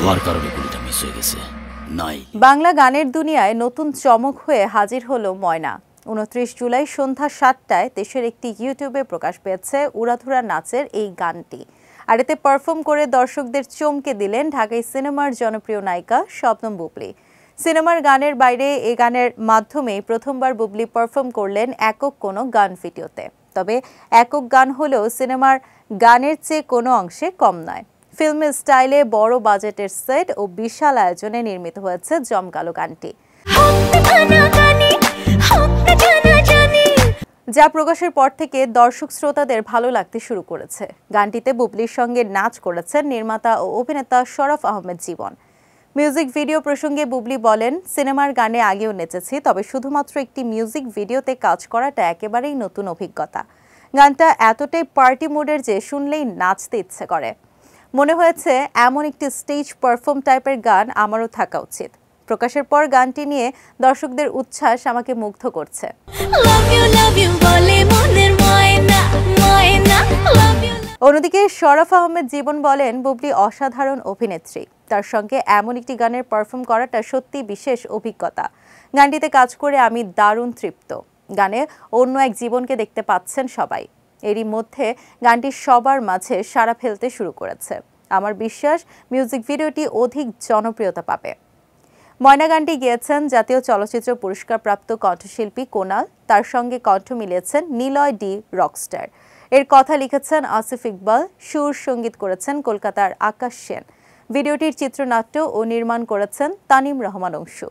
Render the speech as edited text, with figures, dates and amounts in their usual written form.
তোমার কারণে গুলিটা মিস হয়ে গেছে। নাই বাংলা গানের দুনিয়ায় নতুন চমক হয়ে হাজির হলো ময়না। 29 জুলাই সন্ধ্যা 7টায় দেশের একটি ইউটিউবে প্রকাশ পেয়েছে উড়াধুরা নাচের এই গানটি। আর এতে পারফর্ম করে দর্শকদের চমকে দিলেন ঢাকাই সিনেমার জনপ্রিয় নায়িকা শবনম বুবলি। সিনেমার গানের বাইরে এই গানের মাধ্যমেই প্রথমবার বুবলি পারফর্ম করলেন একক কোনো গান ভিডিওতে। তবে একক গান হলেও সিনেমার গানের চেয়ে কোনো অংশে কম নয়। ফিল্মের স্টাইলে বড় বাজেটের সেট ও বিশাল আয়োজনে নির্মিত হয়েছে জমকালো গানটি, যা প্রকাশের পর থেকে দর্শক শ্রোতাদের ভালো লাগতে শুরু করেছে। গানটিতে বুবলির সঙ্গে নাচ করেছেন নির্মাতা ও অভিনেতা শরফ আহমেদ জীবন। মিউজিক ভিডিও প্রসঙ্গে বুবলি বলেন, সিনেমার গানে আগেও নেচেছি, তবে শুধুমাত্র একটি মিউজিক ভিডিওতে কাজ করাটা একেবারেই নতুন অভিজ্ঞতা। গানটা এতটাই পার্টি মুডের যে শুনলেই নাচতে ইচ্ছে করে। মনে হয়েছে এমন একটি স্টেজ পারফর্ম টাইপের গান আমারও থাকা উচিত। প্রকাশের পর গানটি নিয়ে দর্শকদের উচ্ছ্বাস আমাকে মুগ্ধ করছে। অন্যদিকে শরফ আহমেদ জীবন বলেন, বুবলি অসাধারণ অভিনেত্রী। তার সঙ্গে এমন একটি গানের পারফর্ম করাটা সত্যি বিশেষ অভিজ্ঞতা। গানটিতে কাজ করে আমি দারুণ তৃপ্ত। গানে অন্য এক জীবনকে দেখতে পাচ্ছেন সবাই। এরই মধ্যে গানটি সবার মাঝে সাড়া ফেলতে শুরু করেছে। আমার বিশ্বাস মিউজিক ভিডিওটি অধিক জনপ্রিয়তা পাবে। ময়না গানটি গেয়েছেন জাতীয় চলচ্চিত্র পুরস্কারপ্রাপ্ত কণ্ঠশিল্পী কোনাল। তার সঙ্গে কণ্ঠ মিলিয়েছেন নিলয় ডি রকস্টার। এর কথা লিখেছেন আসিফ ইকবাল, সুর সঙ্গীত করেছেন কলকাতার আকাশ সেন। ভিডিওটির চিত্রনাট্য ও নির্মাণ করেছেন তানিম রহমান অংশু।